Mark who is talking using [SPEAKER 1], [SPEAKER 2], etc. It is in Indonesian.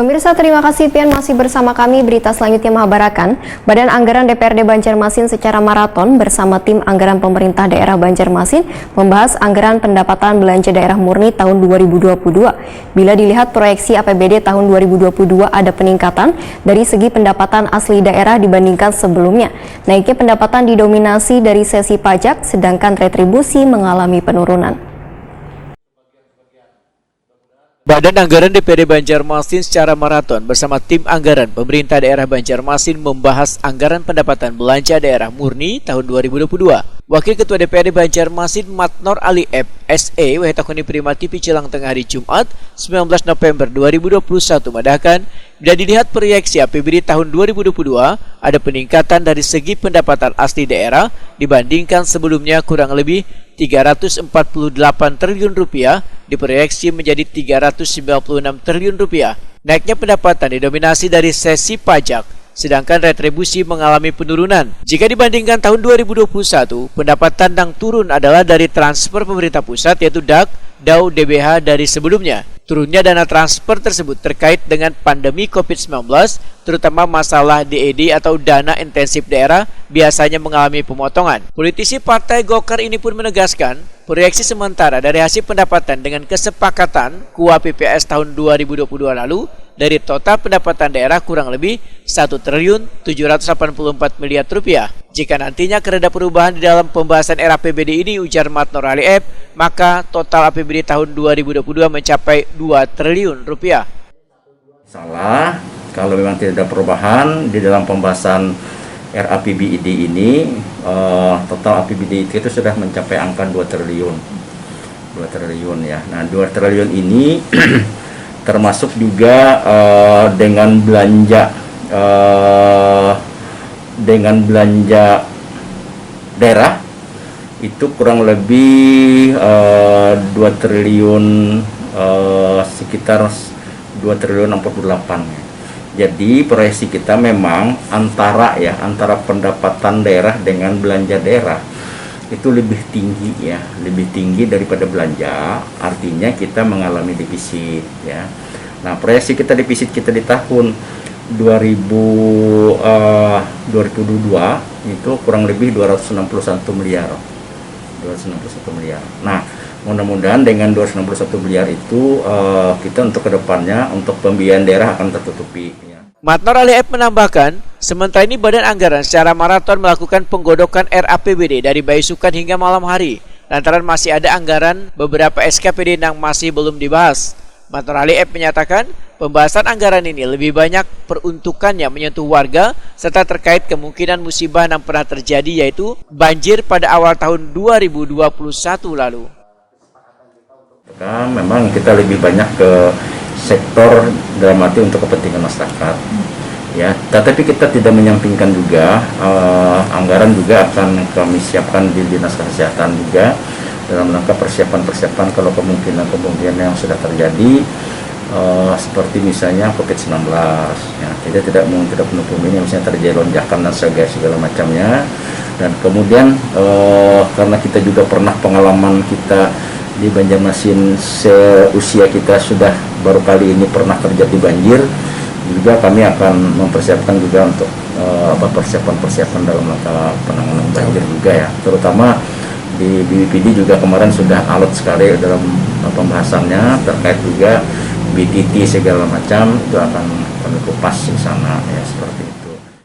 [SPEAKER 1] Pemirsa, terima kasih Pian masih bersama kami. Berita selanjutnya mengabarkan, Badan Anggaran DPRD Banjarmasin secara maraton bersama tim anggaran pemerintah daerah Banjarmasin membahas anggaran pendapatan belanja daerah murni tahun 2022. Bila dilihat proyeksi APBD tahun 2022 ada peningkatan dari segi pendapatan asli daerah dibandingkan sebelumnya. Naiknya pendapatan didominasi dari sesi pajak, sedangkan retribusi mengalami penurunan.
[SPEAKER 2] Badan Anggaran DPRD Banjarmasin secara maraton bersama tim anggaran pemerintah daerah Banjarmasin membahas anggaran pendapatan belanja daerah murni tahun 2022. Wakil Ketua DPRD Banjarmasin Matnor Ali F. SE Wahitakuni Prima TV Cilang Tengah hari Jumat 19 November 2021 mengatakan, bila dilihat proyeksi APBD tahun 2022 ada peningkatan dari segi pendapatan asli daerah dibandingkan sebelumnya kurang lebih 348 triliun rupiah diproyeksi menjadi 396 triliun rupiah. Naiknya pendapatan didominasi dari sesi pajak, sedangkan retribusi mengalami penurunan. Jika dibandingkan tahun 2021, pendapatan yang turun adalah dari transfer pemerintah pusat yaitu DAK, DAU, DBH dari sebelumnya. Turunnya dana transfer tersebut terkait dengan pandemi COVID-19, terutama masalah DED atau dana intensif daerah biasanya mengalami pemotongan. Politisi Partai Golkar ini pun menegaskan, proyeksi sementara dari hasil pendapatan dengan kesepakatan KUA PPS tahun 2022 lalu, dari total pendapatan daerah kurang lebih 1.784 miliar rupiah. Jika nantinya kereda perubahan di dalam pembahasan RAPBD ini, ujar Matnor Ali F, maka total APBD tahun 2022 mencapai 2 triliun rupiah.
[SPEAKER 3] Salah, kalau memang tidak ada perubahan di dalam pembahasan RAPBD ini, total APBD itu sudah mencapai angka 2 triliun. 2 triliun ya. Nah, 2 triliun ini termasuk juga dengan belanja daerah itu kurang lebih 2 triliun sekitar 2 triliun 68. Jadi proyeksi kita memang antara pendapatan daerah dengan belanja daerah itu lebih tinggi ya, lebih tinggi daripada belanja, artinya kita mengalami defisit ya. Nah, proyeksi kita defisit kita di tahun 2022 itu kurang lebih 261 miliar. 261 miliar. Nah, mudah-mudahan dengan 261 miliar itu kita untuk kedepannya untuk pembiayaan daerah akan tertutupi ya.
[SPEAKER 2] Matnor Ali F menambahkan, sementara ini Badan Anggaran secara maraton melakukan penggodokan RAPBD dari Baisukan hingga malam hari, lantaran masih ada anggaran beberapa SKPD yang masih belum dibahas. Matnor Ali F menyatakan, pembahasan anggaran ini lebih banyak peruntukannya menyentuh warga, serta terkait kemungkinan musibah yang pernah terjadi yaitu banjir pada awal tahun 2021 lalu.
[SPEAKER 3] Memang kita lebih banyak ke sektor dalam arti untuk kepentingan masyarakat ya, tetapi kita tidak menyampingkan juga anggaran juga akan kami siapkan di Dinas Kesehatan juga dalam rangka persiapan kalau kemungkinan yang sudah terjadi seperti misalnya COVID-19 ya, kita tidak menutup ini misalnya terjadi lonjakan dan segala macamnya, dan kemudian karena kita juga pernah pengalaman kita di Banjarmasin seusia kita sudah baru kali ini pernah terjadi banjir, juga kami akan mempersiapkan juga untuk persiapan dalam rangka penanganan banjir juga ya, terutama di BPD juga kemarin sudah alot sekali dalam pembahasannya terkait juga BTT segala macam, itu akan kami kupas di sana ya, seperti itu.